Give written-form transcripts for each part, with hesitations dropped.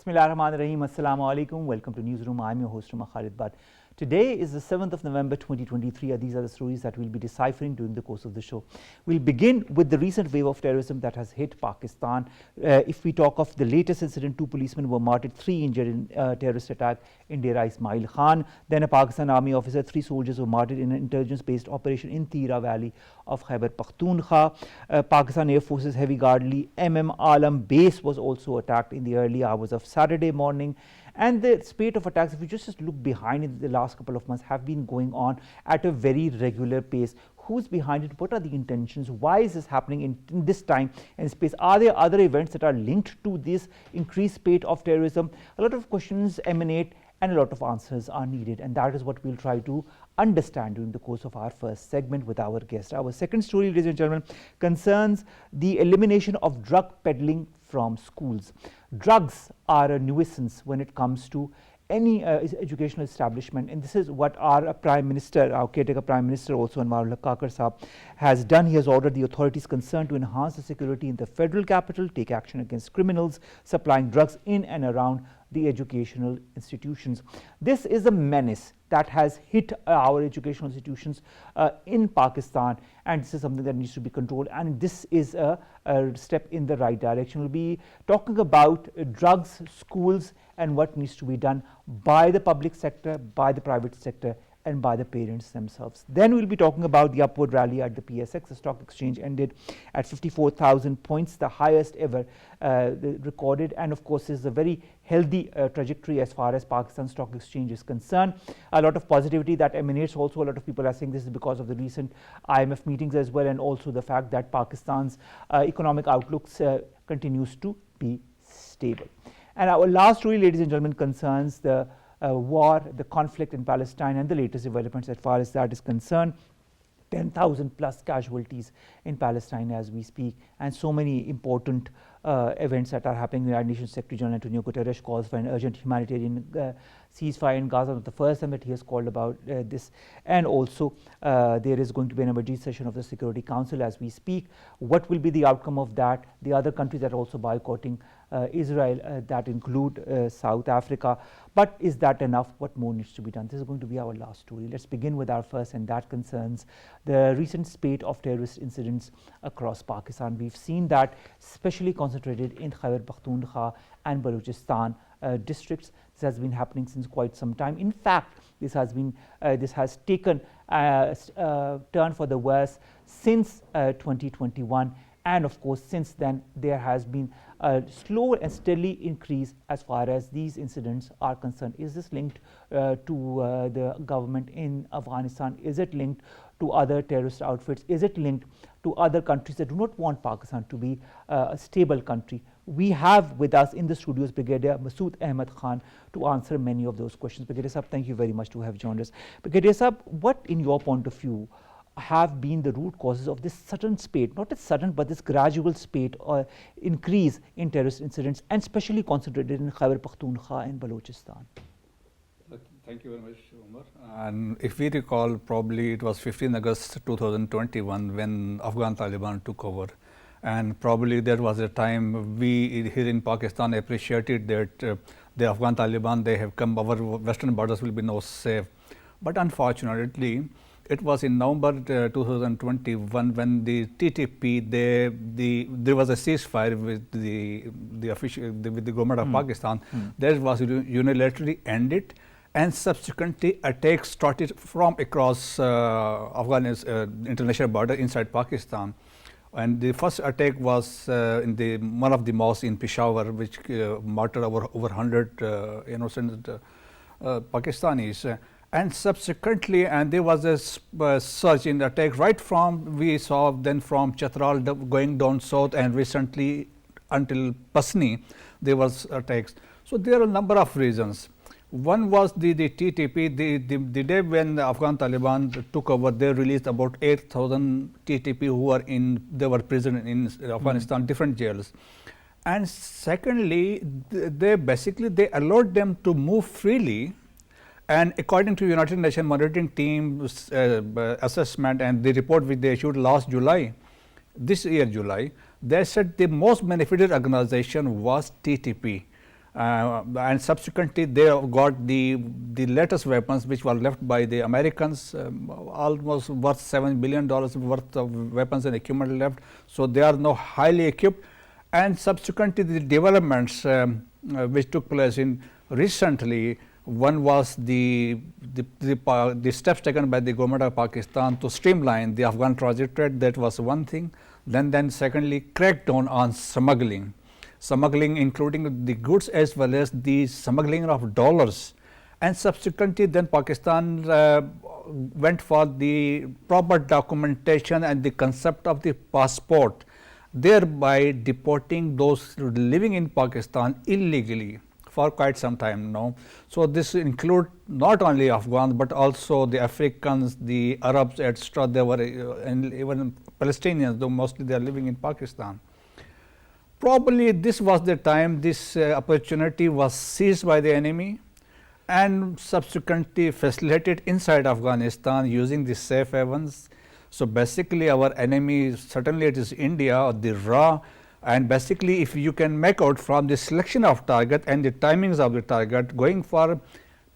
Bismillahirrahmanirrahim. Assalamu alaikum. Welcome to Newsroom. I'm your host, Khalid. But today is the 7th of November 2023. These are the stories that we'll be deciphering during the course of the show. We'll begin with the recent wave of terrorism that has hit Pakistan. If we talk of the latest incident, 2 policemen were martyred, 3 injured in terrorist attack in Dera Ismail Khan. Then a Pakistan Army officer, 3 soldiers were martyred in an intelligence-based operation in Tira Valley of Khyber Pakhtunkhwa. Pakistan Air Force's Heavy Guardly Alam base was also attacked in the early hours of Saturday morning. And the spate of attacks, if you just look behind in the last couple of months, have been going on at a very regular pace. Who's behind it? What are the intentions? Why is this happening in this time and space? Are there other events that are linked to this increased spate of terrorism? A lot of questions emanate and a lot of answers are needed, and that is what we'll try to understand during the course of our first segment with our guest. Our second story, ladies and gentlemen, concerns the elimination of drug peddling from schools. Drugs are a nuisance when it comes to any educational establishment, and this is what our Prime Minister, our caretaker Prime Minister also, Anwar Kakar Saab, has done. He has ordered the authorities concerned to enhance the security in the federal capital, take action against criminals supplying drugs in and around the educational institutions. This is a menace that has hit our educational institutions in Pakistan, and this is something that needs to be controlled, and this is a step in the right direction. We'll be talking about drugs, schools, and what needs to be done by the public sector, by the private sector, and by the parents themselves. Then we'll be talking about the upward rally at the PSX. The stock exchange ended at 54,000 points, the highest ever recorded, and of course is a very healthy trajectory as far as Pakistan Stock Exchange is concerned. A lot of positivity that emanates also. A lot of people are saying this is because of the recent IMF meetings as well, and also the fact that Pakistan's economic outlooks continues to be stable. And our last story, ladies and gentlemen, concerns the war, the conflict in Palestine, and the latest developments as far as that is concerned. 10,000 plus casualties in Palestine as we speak, and so many important events that are happening. The United Nations Secretary General Antonio Guterres calls for an urgent humanitarian ceasefire in Gaza. Not the first time that he has called about this, and also there is going to be an emergency session of the Security Council as we speak. What will be the outcome of that? The other countries that are also boycotting Israel, that include South Africa. But is that enough? What more needs to be done? This is going to be our last story. Let's begin with our first, and that concerns the recent spate of terrorist incidents across Pakistan. We've seen that especially concentrated in Khyber Pakhtunkhwa and Balochistan districts. This has been happening since quite some time. In fact, this has taken a turn for the worse since 2021. And of course, since then, there has been a slow and steady increase as far as these incidents are concerned. Is this linked to the government in Afghanistan? Is it linked to other terrorist outfits? Is it linked to other countries that do not want Pakistan to be a stable country? We have with us in the studios Brigadier Masud Ahmad Khan to answer many of those questions. Brigadier Saab, thank you very much to have joined us. Brigadier Saab, what in your point of view have been the root causes of this sudden spate, not as sudden, but this gradual spate or increase in terrorist incidents, and especially concentrated in Khyber Pakhtunkhwa and Balochistan? Thank you very much, Omar. And if we recall, probably it was 15 August 2021 when Afghan Taliban took over. And probably there was a time we here in Pakistan appreciated that the Afghan Taliban, they have come, our western borders will be now safe. But unfortunately, it was in November 2021 when the TTP, there was a ceasefire with the government of Pakistan. That was unilaterally ended, and subsequently attacks started from across Afghanistan international border inside Pakistan. And the first attack was in one of the mosques in Peshawar, which martyred over 100 innocent Pakistanis. And subsequently, and there was a surge in attack right from, we saw then from Chatral going down south, and recently until Pasni, there was attacks. So there are a number of reasons. One was the TTP, the day when the Afghan Taliban took over, they released about 8,000 TTP they were prisoners in Afghanistan, different jails. And secondly, they allowed them to move freely. And according to United Nations Monitoring Team's assessment and the report which they issued last July, this year July, they said the most benefited organization was TTP. and subsequently they got the latest weapons which were left by the Americans, almost worth $7 billion worth of weapons and equipment left. So they are now highly equipped, and subsequently the developments which took place in recently. One was the steps taken by the government of Pakistan to streamline the Afghan trajectory. That was one thing. Then secondly, crackdown on smuggling, including the goods as well as the smuggling of dollars. And subsequently then Pakistan went for the proper documentation and the concept of the passport, thereby deporting those living in Pakistan illegally for quite some time now. So this include not only Afghans but also the Africans, the Arabs, etc. They were and even Palestinians, though mostly they are living in Pakistan. Probably this was the time this opportunity was seized by the enemy and subsequently facilitated inside Afghanistan using the safe havens. So basically our enemy, certainly it is India or the RA, and basically if you can make out from the selection of target and the timings of the target, going for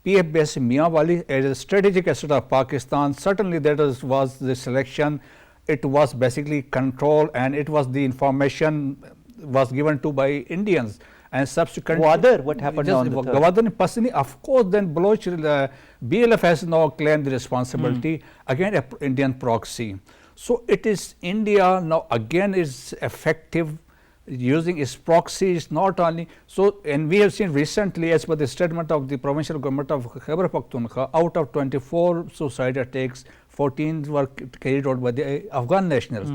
PF base Mianwali as a strategic asset of Pakistan, certainly that was the selection. It was basically control, and it was the information was given to by Indians. And subsequently what happened on the third? Of course, then Baloch, BLF has now claimed the responsibility again Indian proxy. So it is India now again is effective using its proxies, not only so, and we have seen recently as per the statement of the provincial government of Khyber Pakhtunkhwa, out of 24 suicide attacks, 14 were carried out by the Afghan nationals.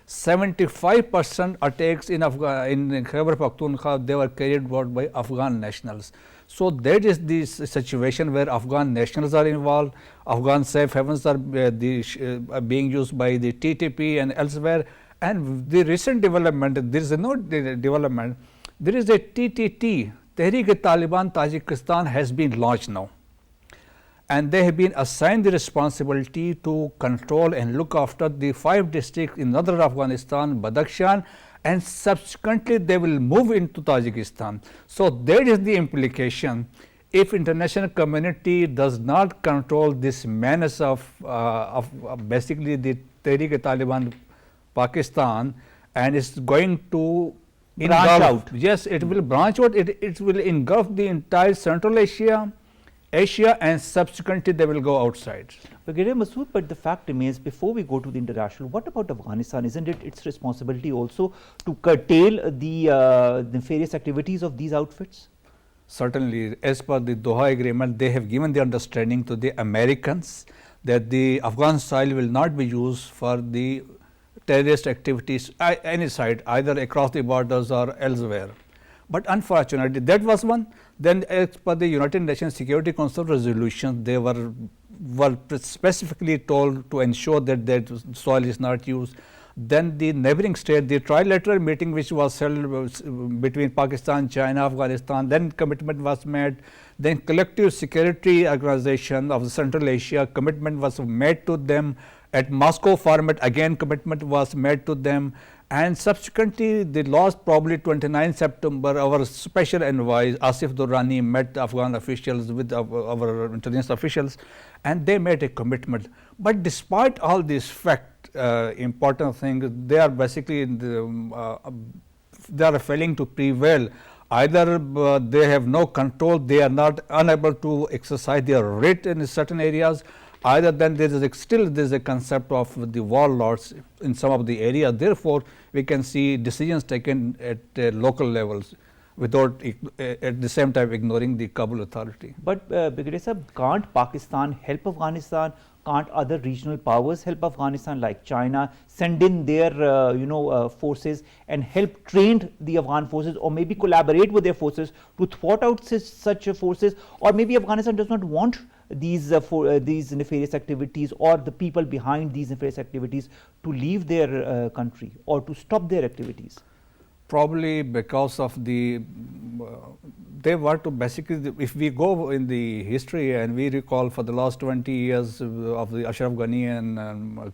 75% attacks in Khyber Pakhtunkhwa, they were carried out by Afghan nationals. So that is the situation where Afghan nationals are involved. Afghan safe havens are being used by the TTP and elsewhere. And the recent development, there is no development, there is a TTT, Tehrik-e-Taliban Tajikistan has been launched now. And they have been assigned the responsibility to control and look after the 5 districts in northern Afghanistan, Badakhshan, and subsequently they will move into Tajikistan. So that is the implication. If international community does not control this menace of basically the Tehrik-e-Taliban Pakistan, and it's going to branch out. Yes, it will branch out. It will engulf the entire Central Asia, and subsequently they will go outside. Okay, Masud, but the fact remains, before we go to the international, what about Afghanistan? Isn't it its responsibility also to curtail the nefarious activities of these outfits? Certainly, as per the Doha Agreement, they have given the understanding to the Americans that the Afghan soil will not be used for the terrorist activities any side, either across the borders or elsewhere. But unfortunately, that was one. Then as per the United Nations Security Council resolution, they were specifically told to ensure that that soil is not used. Then the neighboring state, the trilateral meeting which was held between Pakistan, China, Afghanistan, then commitment was made. Then collective security organization of Central Asia, commitment was made to them. At Moscow format, again commitment was made to them. And subsequently, the last probably 29 September, our special envoy Asif Durrani met Afghan officials with our intelligence officials, and they made a commitment. But despite all these important things, they are basically they are failing to prevail. Either they have no control, they are not unable to exercise their writ in certain areas. Either then there is still a concept of the warlords in some of the areas. Therefore, we can see decisions taken at local levels without at the same time ignoring the Kabul authority. But Brigadier Sahab, can't Pakistan help Afghanistan? Can't other regional powers help Afghanistan, like China, send in their forces and help train the Afghan forces, or maybe collaborate with their forces to thwart out such forces? Or maybe Afghanistan does not want these nefarious activities, or the people behind these nefarious activities, to leave their country or to stop their activities? Probably because of they were to basically, if we go in the history and we recall for the last 20 years of the Ashraf Ghani and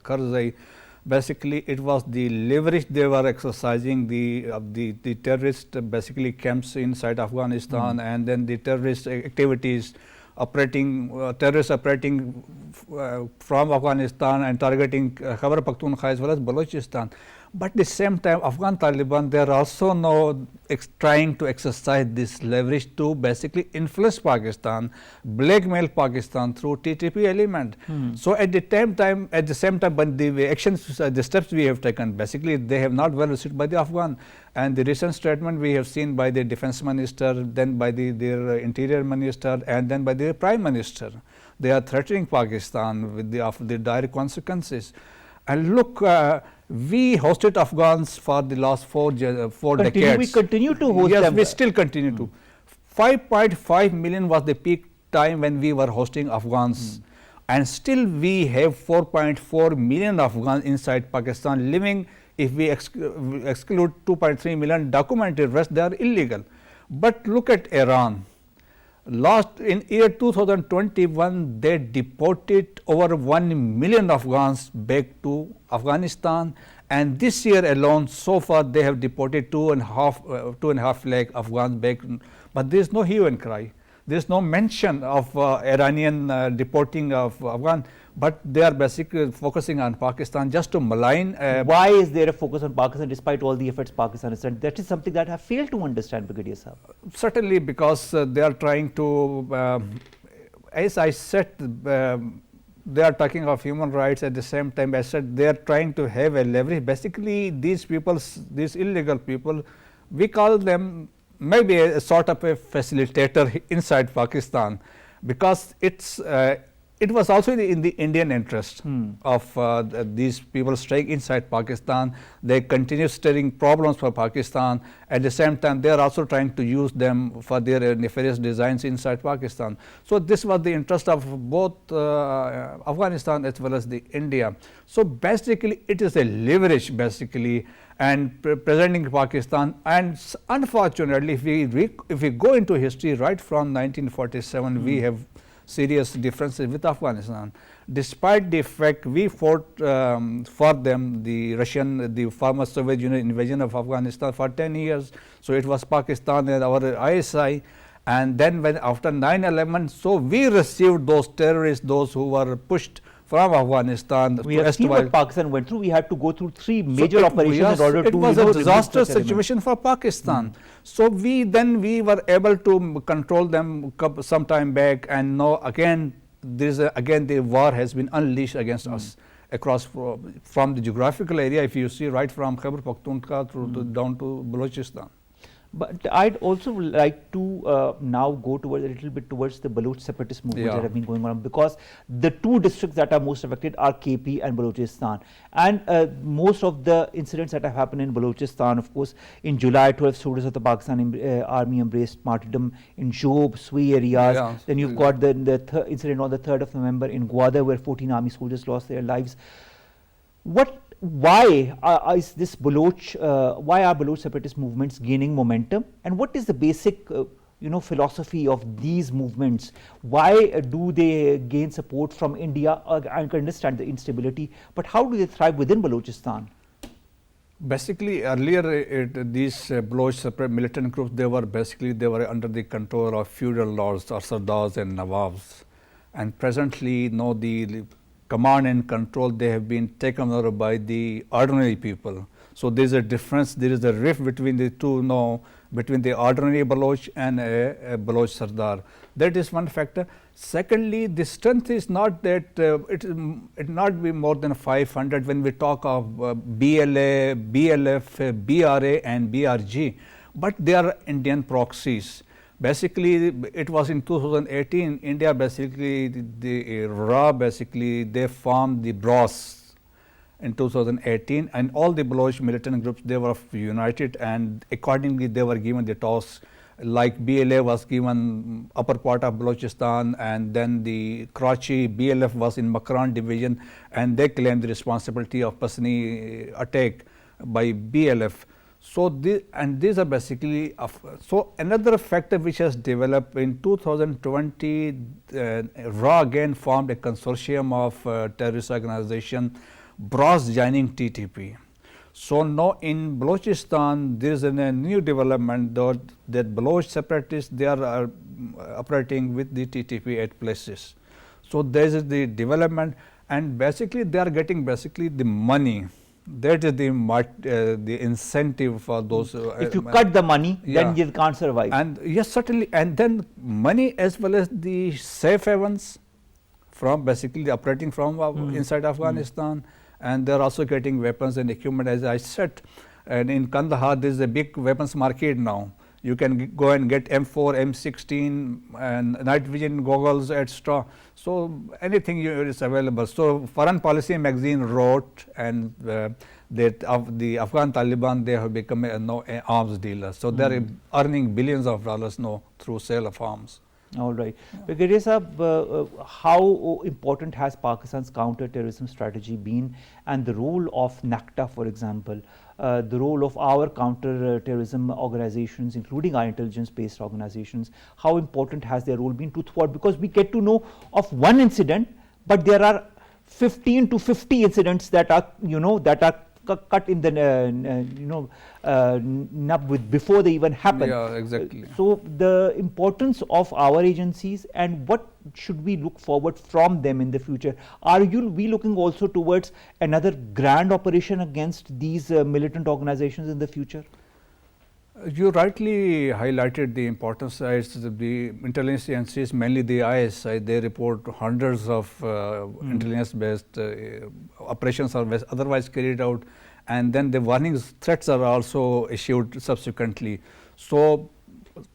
Karzai, Basically, it was the leverage they were exercising, the terrorist basically camps inside Afghanistan, and then the terrorist activities operating, terrorists operating from Afghanistan and targeting Khyber Pakhtunkhwa as well as Balochistan. But at the same time, Afghan Taliban, they are also now trying to exercise this leverage to basically influence Pakistan, blackmail Pakistan through TTP element. So at the same time, but the actions, the steps we have taken, basically they have not well received by the Afghan. And the recent statement we have seen by the defense minister, then by their interior minister, and then by the prime minister. They are threatening Pakistan with the direct consequences. And look, we hosted Afghans for the last four decades. We continue to host them. Yes, we still continue to. 5.5 million was the peak time when we were hosting Afghans. And still we have 4.4 million Afghans inside Pakistan living. If we exclude 2.3 million documented, rest they are illegal. But look at Iran. In year 2021, they deported over 1 million Afghans back to Afghanistan, and this year alone, so far they have deported 2.5 lakh Afghans back. But there is no hue and cry. There is no mention of Iranian deporting of Afghan, but they are basically focusing on Pakistan just to malign. Why is there a focus on Pakistan despite all the efforts Pakistan has done? That is something that I have failed to understand, Brigadier Sahab. Certainly, because they are trying to, as I said, they are talking of human rights. At the same time, I said they are trying to have a leverage. Basically, these people, these illegal people, we call them maybe a sort of a facilitator inside Pakistan, because it was also in the Indian interest of these people staying inside Pakistan. They continue stirring problems for Pakistan. At the same time, they are also trying to use them for their nefarious designs inside Pakistan. So this was the interest of both Afghanistan as well as the India. So basically, it is a leverage basically, and presenting Pakistan. And unfortunately, if we go into history right from 1947, we have serious differences with Afghanistan. Despite the fact we fought for them, the former Soviet Union invasion of Afghanistan for 10 years. So it was Pakistan and our ISI. And then when after 9/11, so we received those terrorists, those who were pushed from Afghanistan. We have seen what Pakistan went through. We had to go through 3 major operations in order to. It was a disastrous situation for Pakistan. So we were able to control them some time back, and now again the war has been unleashed against us across from the geographical area. If you see, right from Khyber Pakhtunkhwa through down to Balochistan. But I'd also like to now go towards a little bit towards the Baloch separatist movements that have been going on, because the 2 districts that are most affected are KP and Balochistan. And most of the incidents that have happened in Balochistan, of course, in July, 12 soldiers of the Pakistan army embraced martyrdom in Job, Sui areas. Then you've got the incident on the 3rd of November in Gwadar, where 14 army soldiers lost their lives. Why is this why are Baloch separatist movements gaining momentum, and what is the basic philosophy of these movements? Why do they gain support from India? I can understand the instability, but how do they thrive within Balochistan? Basically, earlier these Baloch separate militant groups, they were under the control of feudal lords or sardars and nawabs, and presently now the command and control, they have been taken over by the ordinary people. So there is a difference, there is a rift between the two now, between the ordinary Baloch and a Baloch Sardar. That is one factor. Secondly, the strength is not that it not be more than 500 when we talk of BLA, BLF, BRA and BRG, but they are Indian proxies. Basically, it was in 2018, India basically, they formed the BROS in 2018, and all the Baloch militant groups, they were united, and accordingly they were given the task. Like BLA was given upper part of Balochistan, and then the Karachi BLF was in Makran division, and they claimed the responsibility of Pasni attack by BLF. So these are basically, so another factor which has developed in 2020, RA again formed a consortium of terrorist organization Bros joining TTP. So now in Balochistan, there is a new development that Baloch separatists, they are operating with the TTP at places. So there is the development, and basically they are getting basically the money. That is the incentive for those. If you cut the money, then you can't survive. And yes, certainly, and then money as well as the safe havens from basically operating from inside Afghanistan. And they are also getting weapons and equipment, as I said. And in Kandahar, there is a big weapons market now. You can go and get M4, M16, and night vision goggles, etc. So anything is available. So Foreign Policy magazine wrote, and that of the Afghan Taliban, they have become an arms dealer. So they are earning billions of dollars now through sale of arms. All right. Brigadier Sahab, how important has Pakistan's counter-terrorism strategy been, and the role of NACTA, for example, the role of our counter-terrorism organizations, including our intelligence-based organizations, how important has their role been to thwart? Because we get to know of one incident, but there are 15 to 50 incidents that are, that are cut in the nub with before they even happen. Yeah, exactly. So the importance of our agencies, and what should we look forward from them in the future? Are we looking also towards another grand operation against these militant organizations in the future? You rightly highlighted the importance. The intelligence agencies, mainly the ISI, they report hundreds of intelligence-based operations are otherwise carried out, and then the warnings, threats are also issued subsequently. So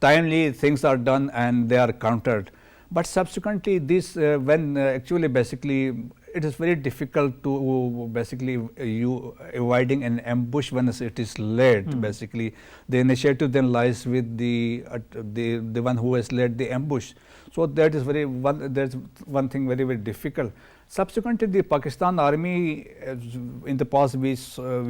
timely things are done and they are countered. But subsequently, this when actually basically it is very difficult to basically avoiding an ambush when it is led. Basically, the initiative then lies with the one who has led the ambush. So that is there's one thing very difficult. Subsequently, the Pakistan Army, in the past we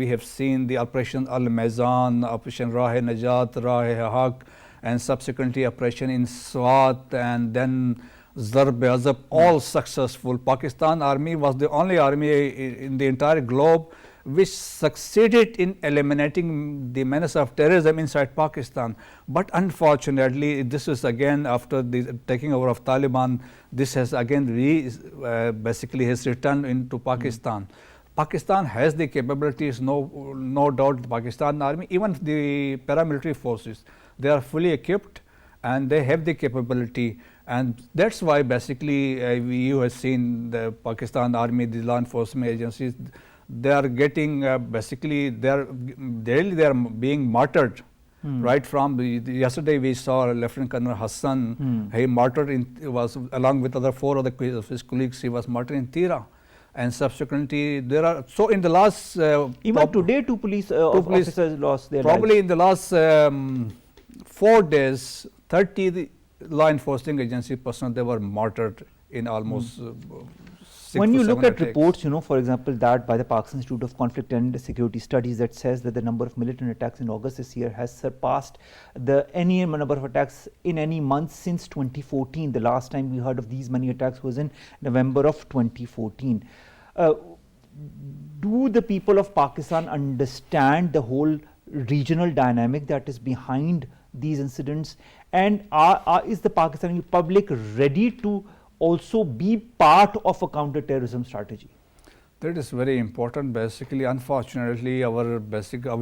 have seen the Operation Al-Maizan, Operation Rah-e-Najat, Rah-e-Haq, and subsequently operation in Swat, and then Zarb-e-Azab, all successful. Pakistan Army was the only army in the entire globe which succeeded in eliminating the menace of terrorism inside Pakistan. But unfortunately, this is again after the taking over of Taliban, this has again basically has returned into Pakistan. Pakistan has the capabilities, no doubt. The Pakistan Army, even the paramilitary forces, they are fully equipped and they have the capability, and that's why basically you have seen the Pakistan Army, the law enforcement agencies, they are getting basically they are being martyred. Right from yesterday we saw Lieutenant Colonel Hassan, he martyred was along with other 4 of his colleagues, he was martyred in Tira. And subsequently there are, so in the last even today 2 police officers lost their lives. Probably in the last 4 days 30 law enforcement agency personnel, they were martyred in almost 6 when you look at attacks. reports, for example, that by the Pakistan Institute of Conflict and Security Studies, that says that the number of militant attacks in August this year has surpassed any number of attacks in any month since 2014. The last time we heard of these many attacks was in November of 2014. Do the people of Pakistan understand the whole regional dynamic that is behind these incidents, and is the Pakistani public ready to also be part of a counter-terrorism strategy? That is very important. Basically, unfortunately, our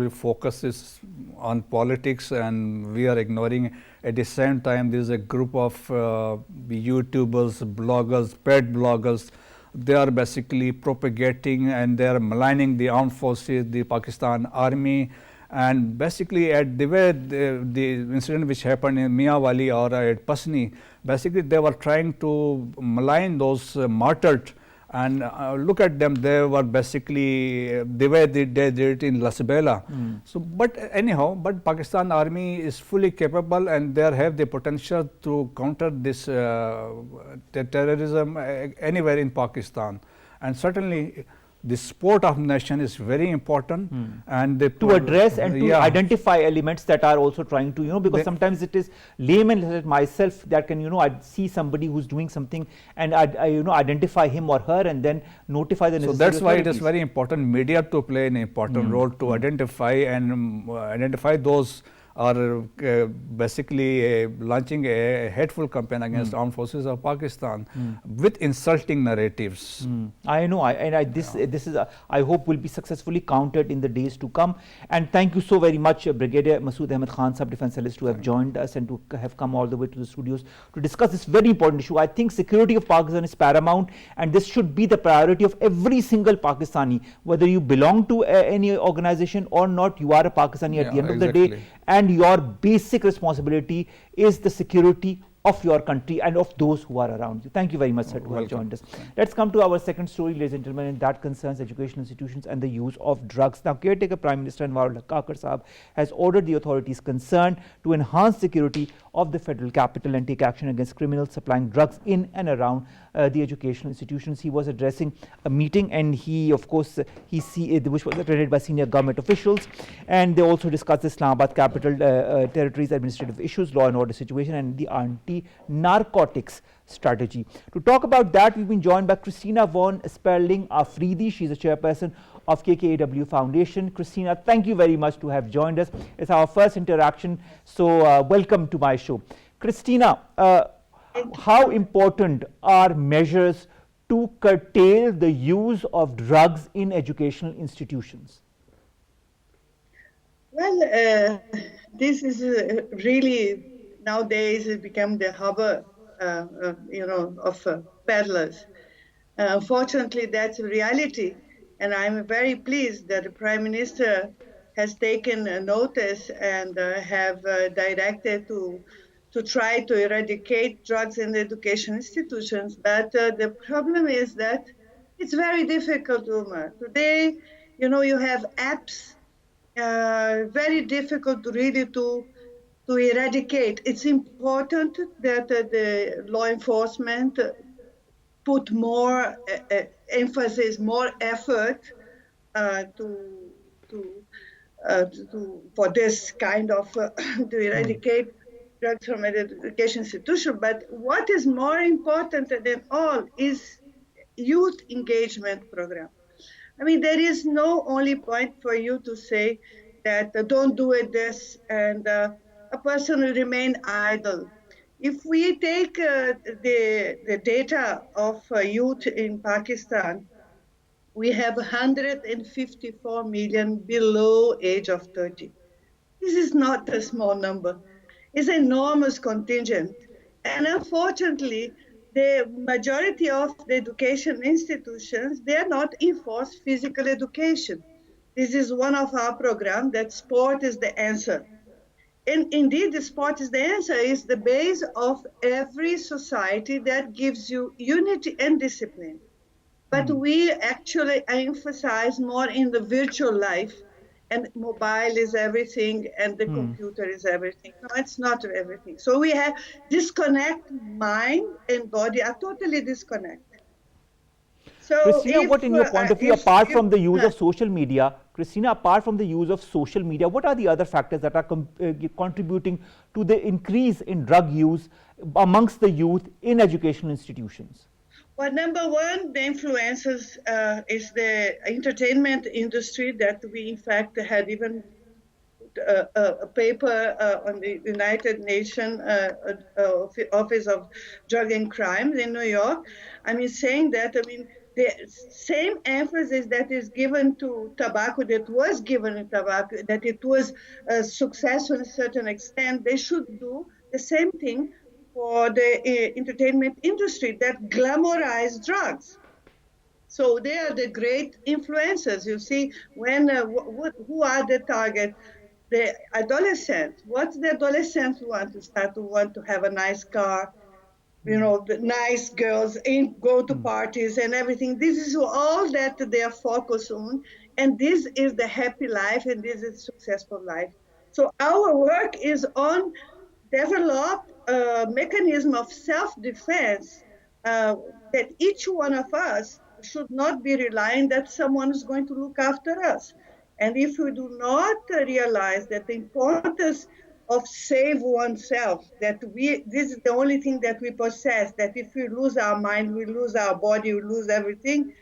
focus is on politics, and we are ignoring. At the same time, there is a group of YouTubers, bloggers, pet bloggers. They are basically propagating and they are maligning the armed forces, the Pakistan Army. And basically, at the way the incident which happened in Miawali or at Pasni, basically they were trying to malign those martyred. And look at them, they were basically the way they did it in Lasbela. So, but anyhow, but Pakistan Army is fully capable and they have the potential to counter this terrorism anywhere in Pakistan. And certainly the support of nation is very important, and to address and to identify elements that are also trying to, because sometimes it is layman like myself that can, I see somebody who's doing something and I identify him or her and then notify the necessary So that's why it authorities. is very important media to play an important role to identify and identify those are basically launching a hateful campaign against armed forces of Pakistan with insulting narratives. I know, this is I hope will be successfully countered in the days to come. And thank you so very much, Brigadier Masud Ahmed Khan, Sub-Defense Analyst, to have joined us and to have come all the way to the studios to discuss this very important issue. I think security of Pakistan is paramount, and this should be the priority of every single Pakistani, whether you belong to any organization or not. You are a Pakistani at the end of the day, and your basic responsibility is the security of your country and of those who are around you. Thank you very much, sir, to have joined us. Let's come to our second story, ladies and gentlemen, and that concerns educational institutions and the use of drugs. Now, Caretaker Prime Minister Anwarul Kakar Saab has ordered the authorities concerned to enhance security of the federal capital and take action against criminals supplying drugs in and around the educational institutions. He was addressing a meeting, and he, of course, which was attended by senior government officials, and they also discussed the Islamabad capital territory's administrative issues, law and order situation, and the anti-narcotics strategy. To talk about that, we've been joined by Cristina von Sperling Afridi. She's a chairperson of KKAW Foundation. Cristina, thank you very much to have joined us. It's our first interaction, so welcome to my show. Cristina, how important are measures to curtail the use of drugs in educational institutions? Well, this is really nowadays it become the harbor, of peddlers. Unfortunately, that's a reality, and I'm very pleased that the Prime Minister has taken a notice and have directed to try to eradicate drugs in the education institutions. But the problem is that it's very difficult, Omar. Today, you have apps, very difficult really to eradicate. It's important that the law enforcement put more emphasis, more effort for this kind of to eradicate drugs from an education institution. But what is more important than all is youth engagement program. I mean, there is no only point for you to say that don't do it this, and a person will remain idle. If we take the data of youth in Pakistan, we have 154 million below age of 30. This is not a small number. It's an enormous contingent. And unfortunately, the majority of the education institutions, they are not enforced physical education. This is one of our programs that sport is the answer. And indeed, the sport is the answer, is the base of every society that gives you unity and discipline. But we actually emphasize more in the virtual life, and mobile is everything, and the computer is everything. No, it's not everything. So we have disconnect mind and body are totally disconnected. So Cristina, what in your point of view, apart from the use of social media, Cristina, apart from the use of social media, what are the other factors that are contributing to the increase in drug use amongst the youth in educational institutions? Well, number one, the influences is the entertainment industry that we, in fact, had even a paper on the United Nations Office of Drug and Crimes in New York. I mean, saying that, the same emphasis that is given to tobacco, that was given in tobacco, that it was successful to a certain extent, they should do the same thing for the entertainment industry that glamorize drugs. So they are the great influencers. You see, when who are the target? The adolescents. What the adolescents want to start to want to have a nice car, the nice girls, go to parties and everything. This is all that they are focused on, and this is the happy life, and this is successful life. So our work is on develop a mechanism of self-defense that each one of us should not be relying that someone is going to look after us. And if we do not realize that the importance of save oneself, that this is the only thing that we possess, that if we lose our mind, we lose our body, we lose everything.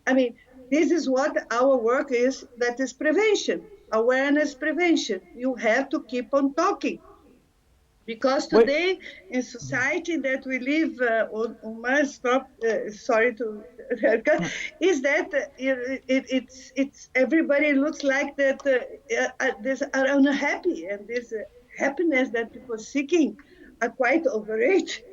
I mean, this is what our work is, that is prevention, awareness prevention. You have to keep on talking. Because today in society that we live, Omar, sorry to is that it's everybody looks like that are unhappy, and this happiness that people seeking are quite overrated.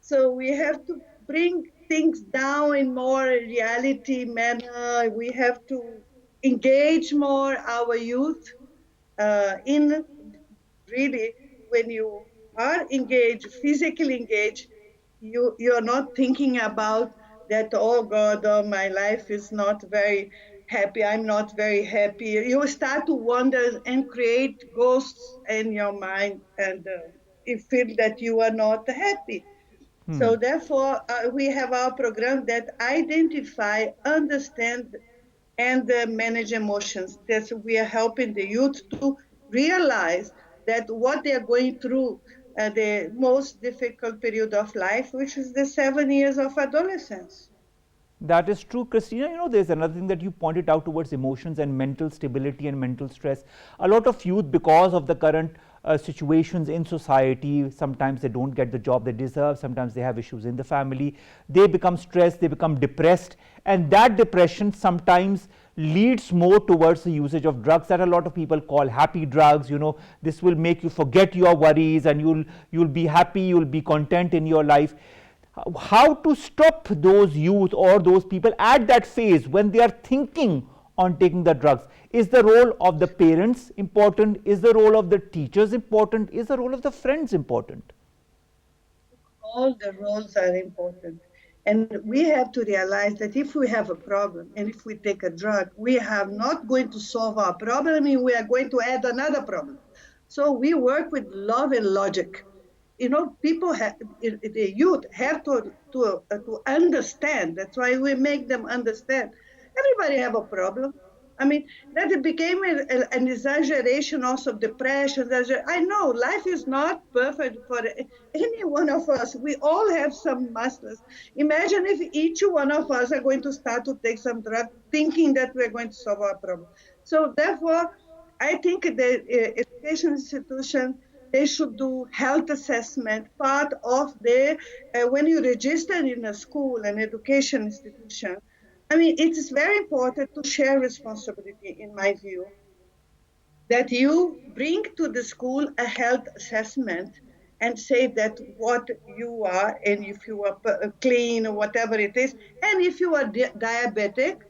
So we have to bring things down in more reality manner. We have to engage more our youth in really, when you are engaged, physically engaged, you're not thinking about that, oh God, oh, my life is not very happy, I'm not very happy. You start to wonder and create ghosts in your mind, and you feel that you are not happy. So therefore, we have our program that identify, understand, and manage emotions. That we are helping the youth to realize that what they are going through, the most difficult period of life, which is the 7 years of adolescence. That is true, Christina. You know, there's another thing that you pointed out towards emotions and mental stability and mental stress. A lot of youth, because of the current situations in society, sometimes they don't get the job they deserve, sometimes they have issues in the family, they become stressed, they become depressed, and that depression sometimes leads more towards the usage of drugs that a lot of people call happy drugs. You know, this will make you forget your worries, and you'll be happy, you'll be content in your life. How to stop those youth or those people at that phase when they are thinking on taking the drugs? Is the role of the parents important? Is the role of the teachers important? Is the role of the friends important? All the roles are important. And we have to realize that if we have a problem and if we take a drug, we are not going to solve our problem, and we are going to add another problem. So we work with love and logic. You know, people have, the youth have to understand. That's why we make them understand. Everybody have a problem. I mean, that it became an exaggeration also of depression. I know life is not perfect for any one of us. We all have some masters. Imagine if each one of us are going to start to take some drug thinking that we're going to solve our problem. So therefore, I think the education institution, they should do health assessment. Part of the, when you register in a school, an education institution, I mean, it is very important to share responsibility, in my view, that you bring to the school a health assessment and say that what you are, and if you are clean or whatever it is, and if you are diabetic,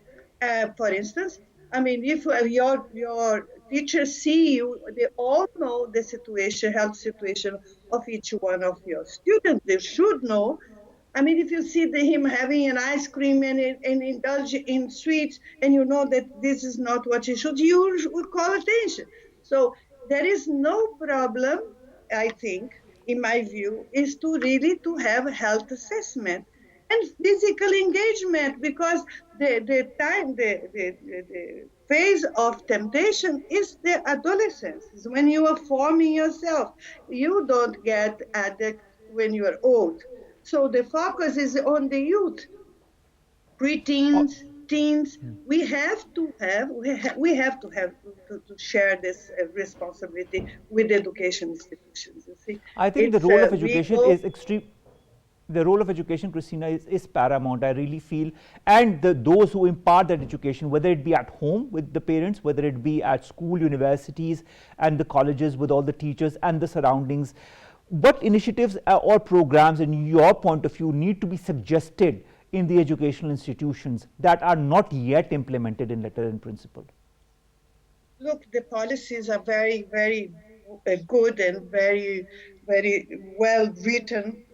for instance, I mean, if your teachers see you, they all know the situation, health situation of each one of your students. They should know. I mean, if you see him having an ice cream and indulge in sweets, and you know that this is not what you should, you would call attention. So there is no problem, I think, in my view, is to really to have a health assessment and physical engagement, because the phase of temptation is the adolescence, is when you are forming yourself. You don't get addict when you are old. So the focus is on the youth, preteens, teens. We have to share this responsibility with education institutions. You see, I think the role of education is extreme. The role of education, Cristina, is paramount, I really feel. And those who impart that education, whether it be at home with the parents, whether it be at school, universities, and the colleges with all the teachers and the surroundings, what initiatives or programs, in your point of view, need to be suggested in the educational institutions that are not yet implemented in letter and principle? Look, the policies are very, very good and very, very well written.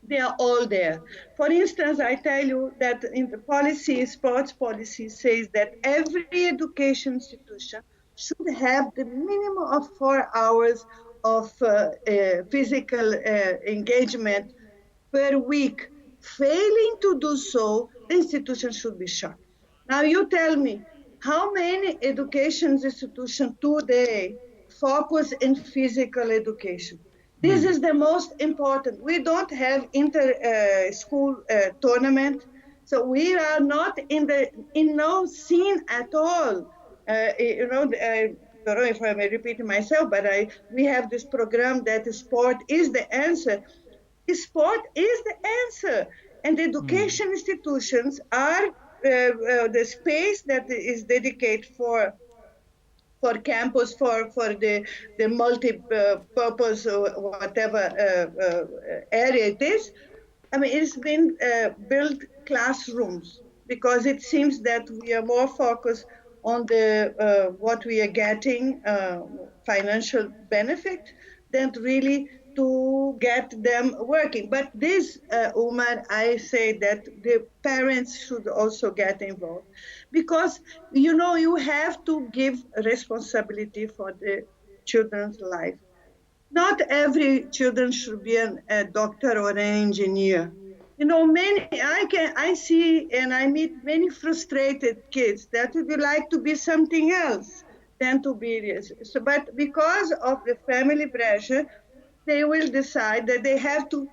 They are all there. For instance, I tell you that in the policy, sports policy says that every education institution should have the minimum of 4 hours of physical engagement per week. Failing to do so the institution should be shut. Now you tell me, how many education institutions today focus in physical education? This is the most important. We don't have inter-school tournament, so we are not in no scene at all. I don't know if I'm repeating myself, but we have this program that sport is the answer. Sport is the answer, and education institutions are the space that is dedicated for campus, for the multi-purpose whatever area it is. I mean, it's been built classrooms, because it seems that we are more focused on the what we are getting financial benefit than really to get them working. But this, Omar, I say that the parents should also get involved, because you have to give responsibility for the children's life. Not every children should be a doctor or an engineer. I see and I meet many frustrated kids that would like to be something else than to be this. So, but because of the family pressure, they will decide that they have to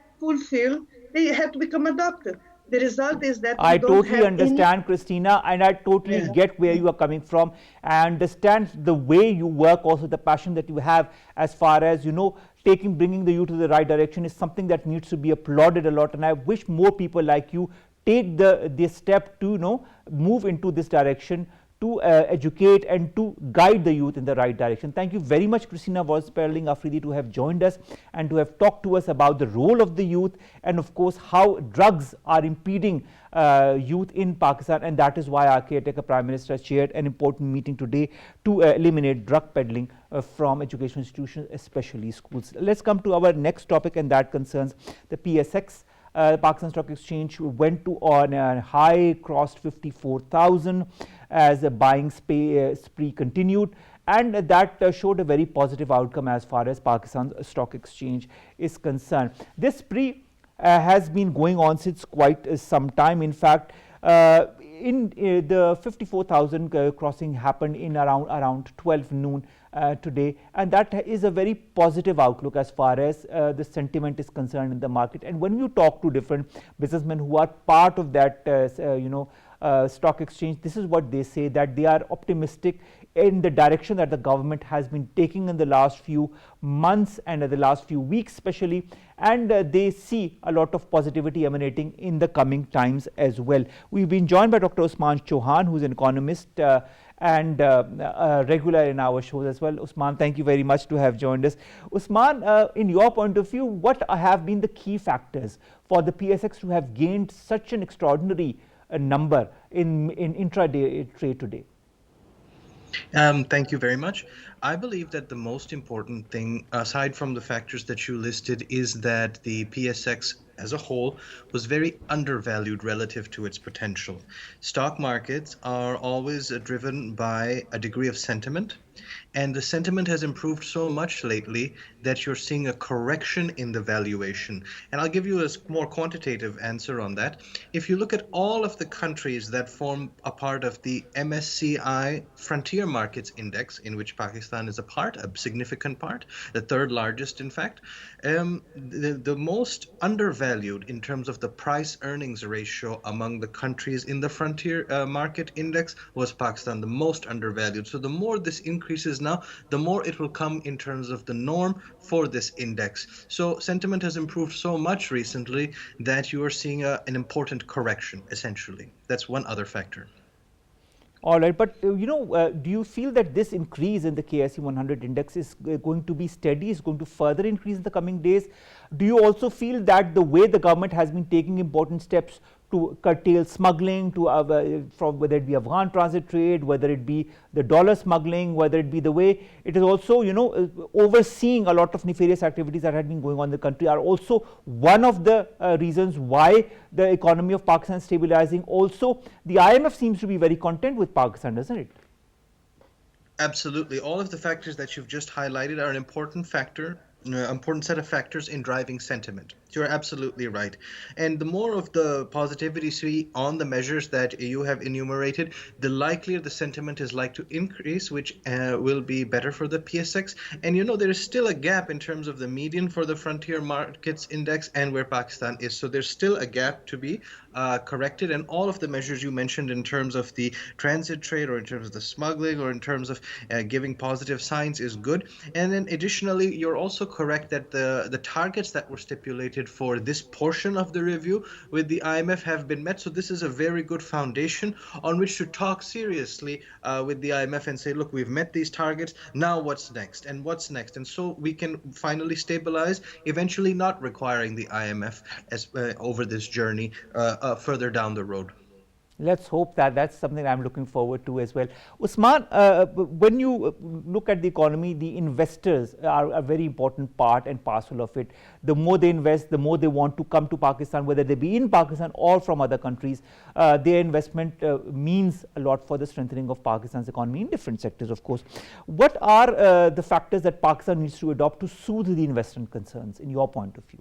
become a doctor. The result is that we I don't totally have understand, Cristina, and I totally get where you are coming from. I understand the way you work, also the passion that you have, as far as bringing the youth to the right direction is something that needs to be applauded a lot. And I wish more people like you take the step to move into this direction, to educate and to guide the youth in the right direction. Thank you very much, Cristina Sperling, Afridi, to have joined us and to have talked to us about the role of the youth, and of course how drugs are impeding youth in Pakistan, and that is why our caretaker Prime Minister chaired an important meeting today to eliminate drug peddling from education institutions, especially schools. Let's come to our next topic, and that concerns the PSX. Pakistan Stock Exchange went to on a high, crossed 54,000 as the buying spree continued, and that showed a very positive outcome as far as Pakistan's Stock Exchange is concerned. This spree has been going on since quite some time. In fact, in the 54,000 crossing happened in around 12 noon today, and that is a very positive outlook as far as the sentiment is concerned in the market. And when you talk to different businessmen who are part of that stock exchange, this is what they say, that they are optimistic in the direction that the government has been taking in the last few months and the last few weeks especially, and they see a lot of positivity emanating in the coming times as well. We've been joined by Dr. Usman Chohan, who's an economist and a regular in our shows as well. Usman, thank you very much to have joined us. Usman, in your point of view, what have been the key factors for the PSX to have gained such an extraordinary number in intraday trade today? Thank you very much. I believe that the most important thing, aside from the factors that you listed, is that the PSX as a whole was very undervalued relative to its potential. Stock markets are always driven by a degree of sentiment, and the sentiment has improved so much lately that you're seeing a correction in the valuation. And I'll give you a more quantitative answer on that. If you look at all of the countries that form a part of the MSCI Frontier Markets Index, in which Pakistan is a part, a significant part, the third largest in fact, the most undervalued in terms of the price earnings ratio among the countries in the Frontier Market Index was Pakistan, the most undervalued. So the more this increases now, the more it will come in terms of the norm for this index. So sentiment has improved so much recently that you are seeing an important correction, essentially. That's one other factor. All right, but do you feel that this increase in the KSE 100 index is going to be steady, is going to further increase in the coming days? Do you also feel that the way the government has been taking important steps to curtail smuggling, from whether it be Afghan transit trade, whether it be the dollar smuggling, whether it be the way it is also overseeing a lot of nefarious activities that had been going on in the country, are also one of the reasons why the economy of Pakistan is stabilizing? Also, the IMF seems to be very content with Pakistan, doesn't it? Absolutely. All of the factors that you've just highlighted are an important factor important set of factors in driving sentiment. You're absolutely right. And the more of the positivity see on the measures that you have enumerated, the likelier the sentiment is like to increase, which will be better for the PSX. And there is still a gap in terms of the median for the frontier markets index and where Pakistan is. So there's still a gap to be corrected. And all of the measures you mentioned in terms of the transit trade or in terms of the smuggling or in terms of giving positive signs is good. And then additionally, you're also correct that the targets that were stipulated for this portion of the review with the IMF have been met. So this is a very good foundation on which to talk seriously with the IMF and say, look, we've met these targets. Now what's next? And what's next? And so we can finally stabilize, eventually not requiring the IMF as over this journey further down the road. Let's hope that that's something I'm looking forward to as well. Usman, when you look at the economy, the investors are a very important part and parcel of it. The more they invest, the more they want to come to Pakistan, whether they be in Pakistan or from other countries. Their investment means a lot for the strengthening of Pakistan's economy in different sectors, of course. What are the factors that Pakistan needs to adopt to soothe the investment concerns, in your point of view?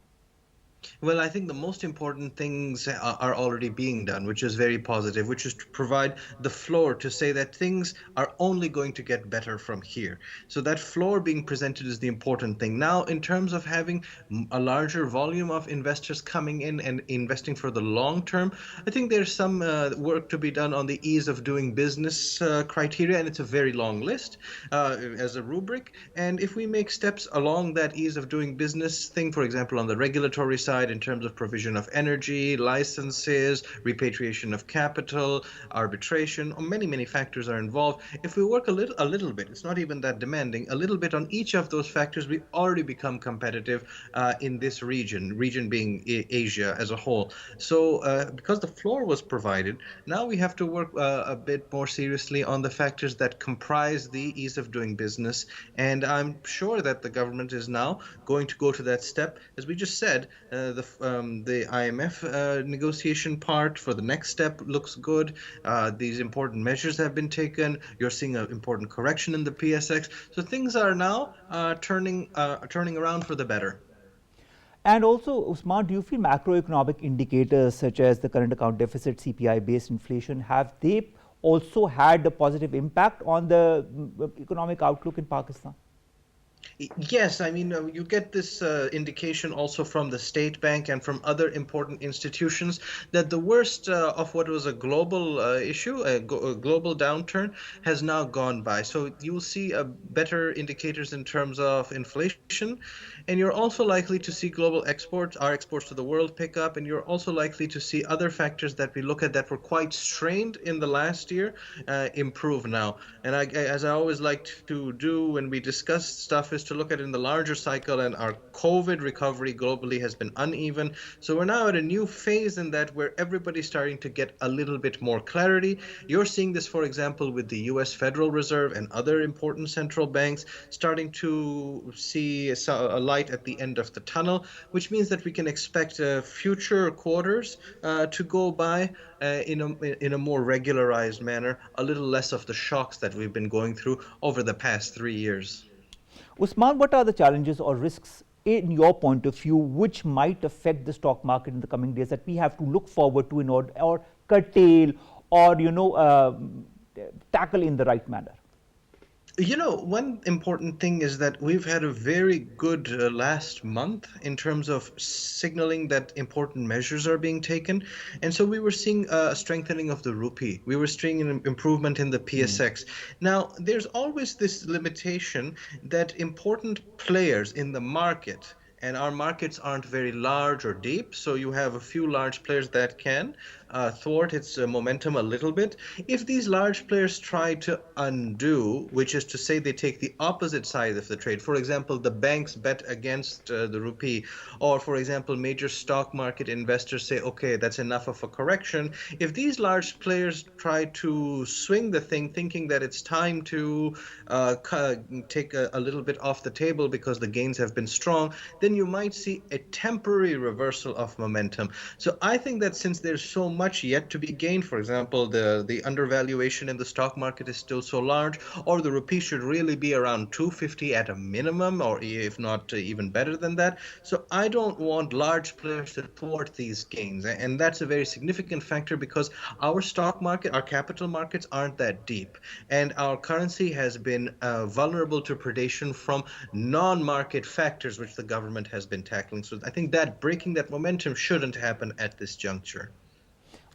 Well, I think the most important things are already being done, which is very positive, which is to provide the floor to say that things are only going to get better from here. So that floor being presented is the important thing. Now, in terms of having a larger volume of investors coming in and investing for the long term, I think there's some work to be done on the ease of doing business criteria, and it's a very long list as a rubric. And if we make steps along that ease of doing business thing, for example, on the regulatory side, in terms of provision of energy, licenses, repatriation of capital, arbitration, or many factors are involved. If we work a little bit, it's not even that demanding, a little bit on each of those factors, we already become competitive in this region being Asia as a whole. So because the floor was provided, now we have to work a bit more seriously on the factors that comprise the ease of doing business. And I'm sure that the government is now going to go to that step. As we just said, the IMF negotiation part for the next step looks good. These important measures have been taken. You're seeing an important correction in the PSX. So things are now turning around for the better. And also, Usman, do you feel macroeconomic indicators such as the current account deficit, CPI-based inflation, have they also had a positive impact on the economic outlook in Pakistan? Yes, I mean, you get this indication also from the State Bank and from other important institutions that the worst of what was a global issue, a global downturn, has now gone by. So you'll see better indicators in terms of inflation, and you're also likely to see global exports, our exports to the world, pick up, and you're also likely to see other factors that we look at that were quite strained in the last year improve now. And as I always like to do when we discuss stuff, is to look at it in the larger cycle, and our COVID recovery globally has been uneven. So we're now at a new phase in that where everybody's starting to get a little bit more clarity. You're seeing this, for example, with the US Federal Reserve and other important central banks starting to see a light at the end of the tunnel, which means that we can expect future quarters to go by in a more regularized manner, a little less of the shocks that we've been going through over the past 3 years. Usman, what are the challenges or risks in your point of view which might affect the stock market in the coming days that we have to look forward to in order or curtail or tackle in the right manner? One important thing is that we've had a very good last month in terms of signaling that important measures are being taken. And so we were seeing a strengthening of the rupee. We were seeing an improvement in the PSX. Now, there's always this limitation that important players in the market, and our markets aren't very large or deep, so you have a few large players that can thwart its momentum a little bit. If these large players try to undo, which is to say they take the opposite side of the trade, for example, the banks bet against the rupee, or for example, major stock market investors say, okay, that's enough of a correction. If these large players try to swing the thing, thinking that it's time to take a little bit off the table because the gains have been strong, then you might see a temporary reversal of momentum. So I think that since there's so much much yet to be gained. For example, the undervaluation in the stock market is still so large, or the rupee should really be around 250 at a minimum, or if not even better than that. So I don't want large players to thwart these gains, and that's a very significant factor because our stock market, our capital markets aren't that deep, and our currency has been vulnerable to predation from non-market factors which the government has been tackling. So I think that breaking that momentum shouldn't happen at this juncture.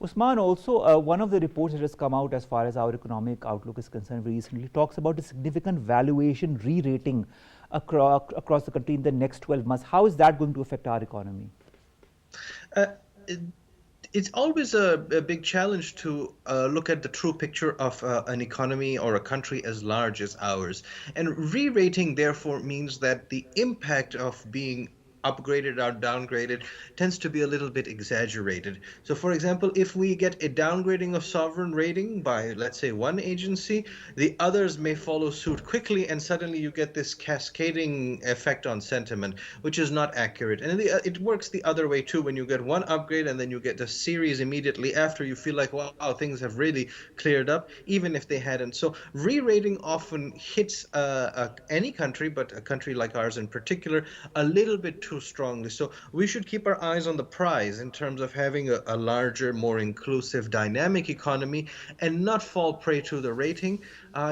Usman, also one of the reports that has come out as far as our economic outlook is concerned recently talks about a significant valuation re-rating across the country in the next 12 months. How is that going to affect our economy? It's always a big challenge to look at the true picture of an economy or a country as large as ours. And re-rating, therefore, means that the impact of being upgraded or downgraded tends to be a little bit exaggerated. So for example, if we get a downgrading of sovereign rating by, let's say, one agency, the others may follow suit quickly, and suddenly you get this cascading effect on sentiment, which is not accurate. And it works the other way too. When you get one upgrade and then you get a series immediately after, you feel like, wow, things have really cleared up, even if they hadn't. So re-rating often hits any country, but a country like ours in particular, a little bit too strongly. So we should keep our eyes on the prize in terms of having a larger, more inclusive, dynamic economy and not fall prey to the rating,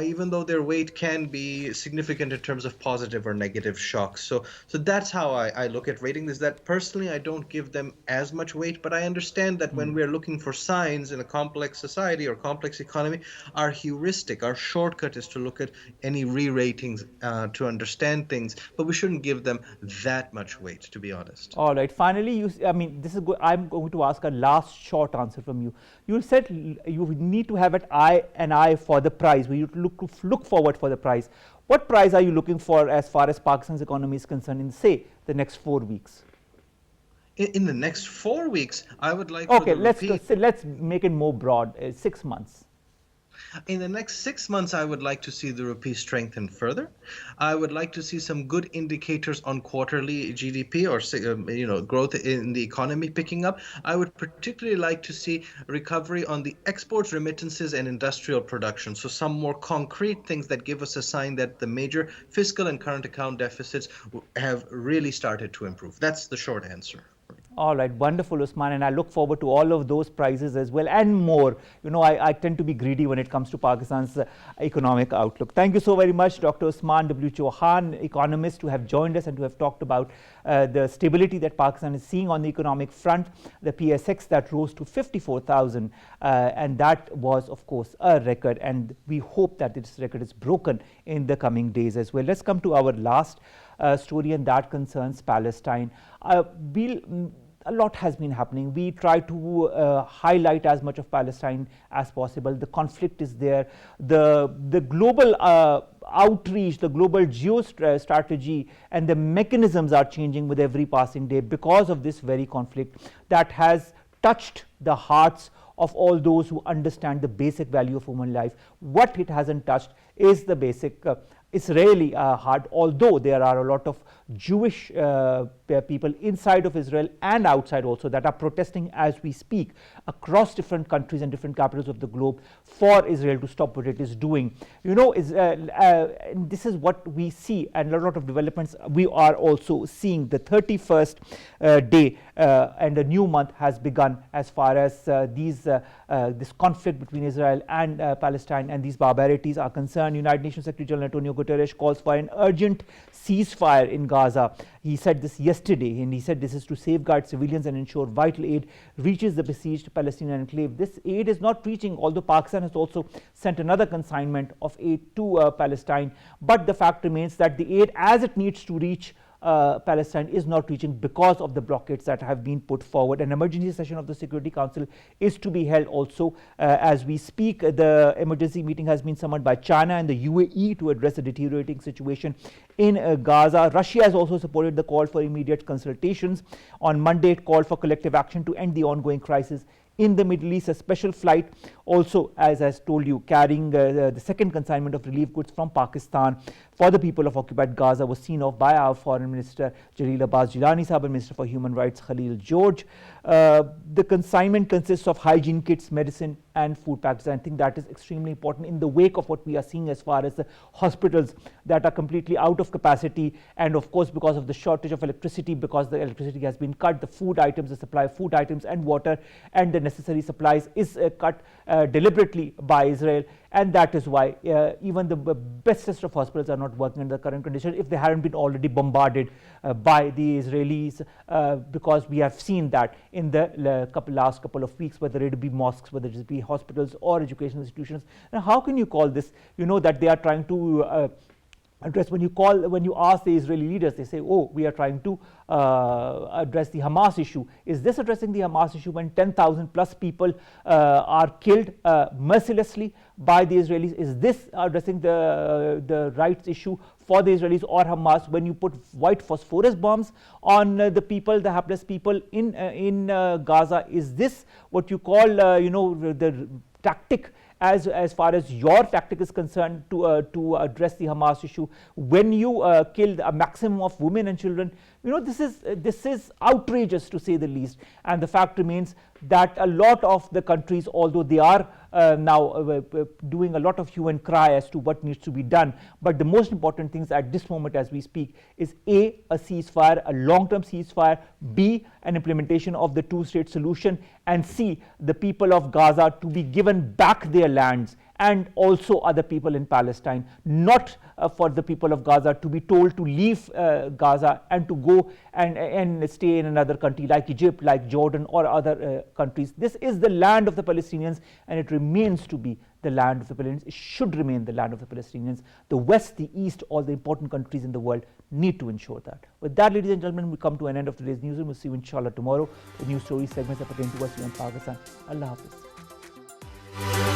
even though their weight can be significant in terms of positive or negative shocks. So that's how I look at ratings, is that personally I don't give them as much weight, but I understand that when we're looking for signs in a complex society or complex economy, our heuristic, our shortcut is to look at any re-ratings to understand things, but we shouldn't give them that much weight, to be honest. All right. Finally, I'm going to ask a last short answer from you. You said you need to have an eye for the price. We look forward for the price. What price are you looking for as far as Pakistan's economy is concerned in, say, the next 4 weeks? In the next 4 weeks, I would like. Okay, let's make it more broad. 6 months. In the next 6 months, I would like to see the rupee strengthen further. I would like to see some good indicators on quarterly GDP or growth in the economy picking up. I would particularly like to see recovery on the exports, remittances, and industrial production. So some more concrete things that give us a sign that the major fiscal and current account deficits have really started to improve. That's the short answer. All right, wonderful, Usman, and I look forward to all of those prizes as well and more. You know, I tend to be greedy when it comes to Pakistan's economic outlook. Thank you so very much, Dr. Usman W. Chohan, economist, to have joined us and to have talked about the stability that Pakistan is seeing on the economic front, the PSX that rose to 54,000, and that was, of course, a record, and we hope that this record is broken in the coming days as well. Let's come to our last story, and that concerns Palestine. A lot has been happening. We try to highlight as much of Palestine as possible. The conflict is there. The global outreach, the global geostrategy and the mechanisms are changing with every passing day because of this very conflict that has touched the hearts of all those who understand the basic value of human life. What it hasn't touched is the basic Israeli heart, although there are a lot of Jewish people inside of Israel and outside also that are protesting as we speak across different countries and different capitals of the globe for Israel to stop what it is doing. You know, this is what we see, and a lot of developments we are also seeing. The 31st day and a new month has begun as far as this conflict between Israel and Palestine and these barbarities are concerned. United Nations Secretary General Antonio Guterres calls for an urgent ceasefire in Gaza. He said this yesterday, and he said this is to safeguard civilians and ensure vital aid reaches the besieged Palestinian enclave. This aid is not reaching, although Pakistan has also sent another consignment of aid to Palestine. But the fact remains that the aid, as it needs to reach Palestine, is not reaching because of the blockades that have been put forward. An emergency session of the Security Council is to be held also as we speak. The emergency meeting has been summoned by China and the UAE to address the deteriorating situation in Gaza. Russia has also supported the call for immediate consultations. On Monday, it called for collective action to end the ongoing crisis in the Middle East. A special flight also, as I told you, carrying the second consignment of relief goods from Pakistan for the people of occupied Gaza was seen off by our Foreign Minister Jalil Abbas Jilani Sahab and Minister for Human Rights Khalid George. The consignment consists of hygiene kits, medicine and food packages. I think that is extremely important in the wake of what we are seeing as far as the hospitals that are completely out of capacity, and of course because of the shortage of electricity, because the electricity has been cut, the food items, the supply of food items and water and the necessary supplies is cut deliberately by Israel, and that is why even the bestest of hospitals are not working in the current condition if they hadn't been already bombarded by the Israelis, because we have seen that in the last couple of weeks, whether it be mosques, whether it be hospitals or educational institutions. Now, how can you call this, that they are trying to address? When you ask the Israeli leaders, they say, oh, we are trying to address the Hamas issue. Is this addressing the Hamas issue when 10,000 plus people are killed mercilessly by the Israelis? Is this addressing the rights issue for the Israelis or Hamas when you put white phosphorus bombs on the people, the hapless people in Gaza? Is this what you call the tactic as far as your tactic is concerned to address the Hamas issue when you killed a maximum of women and children? This is outrageous, to say the least, and the fact remains that a lot of the countries, although they are now doing a lot of hue and cry as to what needs to be done, but the most important things at this moment as we speak is a ceasefire, a long-term ceasefire, B, an implementation of the two-state solution, and C, the people of Gaza to be given back their lands, and also other people in Palestine, not for the people of Gaza to be told to leave Gaza and to go and stay in another country like Egypt, like Jordan or other countries. This is the land of the Palestinians, and it remains to be the land of the Palestinians. It should remain the land of the Palestinians. The West, the East, all the important countries in the world need to ensure that. With that, ladies and gentlemen, we come to an end of today's newsroom. We'll see you inshallah tomorrow with news stories segments that pertain to us here in Pakistan. Allah Hafiz.